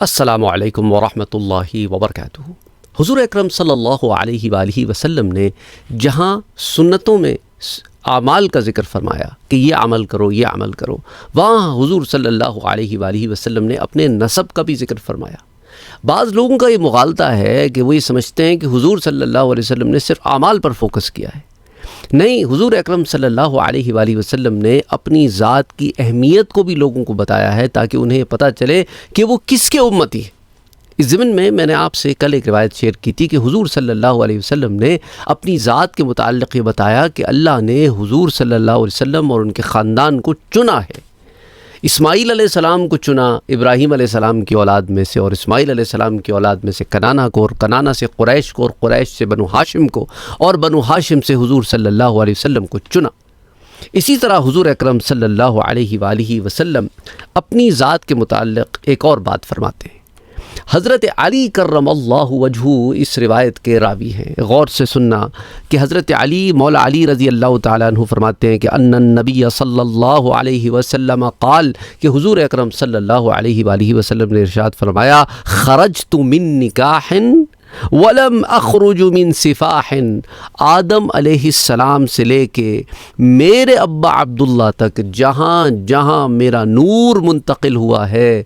السلام علیکم ورحمۃ اللہ وبرکاتہ۔ حضور اکرم صلی اللہ علیہ وآلہ وسلم نے جہاں سنتوں میں اعمال کا ذکر فرمایا کہ یہ عمل کرو یہ عمل کرو، وہاں حضور صلی اللہ علیہ وآلہ وسلم نے اپنے نسب کا بھی ذکر فرمایا۔ بعض لوگوں کا یہ مغالطہ ہے کہ وہ یہ سمجھتے ہیں کہ حضور صلی اللہ علیہ وسلم نے صرف اعمال پر فوکس کیا ہے۔ نہیں، حضور اکرم صلی اللہ علیہ وآلہ وسلم نے اپنی ذات کی اہمیت کو بھی لوگوں کو بتایا ہے تاکہ انہیں پتہ چلے کہ وہ کس کے امتی ہیں۔ اس ضمن میں نے آپ سے کل ایک روایت شیئر کی تھی کہ حضور صلی اللہ علیہ وسلم نے اپنی ذات کے متعلق یہ بتایا کہ اللہ نے حضور صلی اللہ علیہ وسلم اور ان کے خاندان کو چنا ہے۔ اسماعیل علیہ السلام کو چنا ابراہیم علیہ السلام کی اولاد میں سے، اور اسماعیل علیہ السلام کی اولاد میں سے کنانہ کو، اور کنانہ سے قریش کو، اور قریش سے بنو ہاشم کو، اور بنو ہاشم سے حضور صلی اللہ علیہ وسلم کو چنا۔ اسی طرح حضور اکرم صلی اللہ علیہ وآلہ وسلم اپنی ذات کے متعلق ایک اور بات فرماتے ہیں۔ حضرت علی کرم اللہ وجہہ اس روایت کے راوی ہیں۔ غور سے سننا کہ حضرت علی مولا علی رضی اللہ تعالیٰ عنہ فرماتے ہیں کہ ان النبی صلی اللہ علیہ وسلم قال، کہ حضور اکرم صلی اللہ علیہ وآلہ وسلم نے ارشاد فرمایا، خرجت من نکاح ولم اخرج من سفاح۔ آدم علیہ السلام سے لے کے میرے ابا عبداللہ تک جہاں جہاں میرا نور منتقل ہوا ہے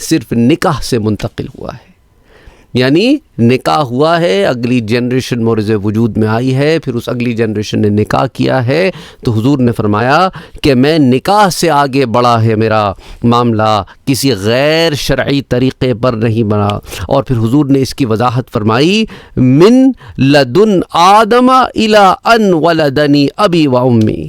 صرف نکاح سے منتقل ہوا ہے، یعنی نکاح ہوا ہے، اگلی جنریشن مورز وجود میں آئی ہے، پھر اس اگلی جنریشن نے نکاح کیا ہے، تو حضور نے فرمایا کہ میں نکاح سے آگے بڑھا ہے میرا معاملہ، کسی غیر شرعی طریقے پر نہیں بنا۔ اور پھر حضور نے اس کی وضاحت فرمائی، من لدن آدم الی ان ولدنی ابی و امی،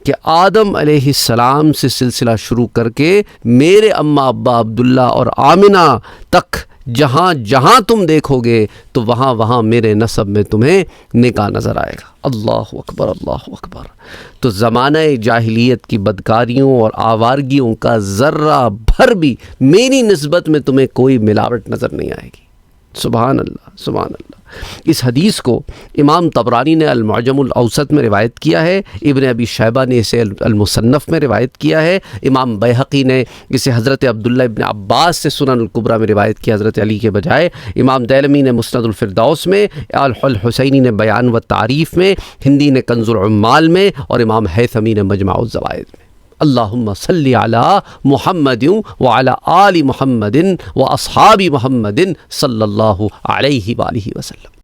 کہ آدم علیہ السلام سے سلسلہ شروع کر کے میرے اماں ابا عبداللہ اور آمنہ تک جہاں جہاں تم دیکھو گے تو وہاں وہاں میرے نسب میں تمہیں نکاح نظر آئے گا۔ اللہ اکبر، اللہ اکبر۔ تو زمانہ جاہلیت کی بدکاریوں اور آوارگیوں کا ذرہ بھر بھی میری نسبت میں تمہیں کوئی ملاوٹ نظر نہیں آئے گی۔ سبحان اللہ، سبحان اللہ۔ اس حدیث کو امام طبرانی نے المعجم الاوسط میں روایت کیا ہے، ابن ابی شیبہ نے اسے المصنف میں روایت کیا ہے، امام بیہقی نے اسے حضرت عبداللہ ابن عباس سے سنن الکبریٰ میں روایت کیا حضرت علی کے بجائے، امام دیلمی نے مسند الفردوس میں، الحسینی نے بیان و تعریف میں، ہندی نے کنز العمال میں، اور امام ہیثمی نے مجمع الزوائد میں۔ اللہم صلی علی محمد وعلی آل محمد واصحاب محمد صلی اللہ علیہ وآلہ وسلم۔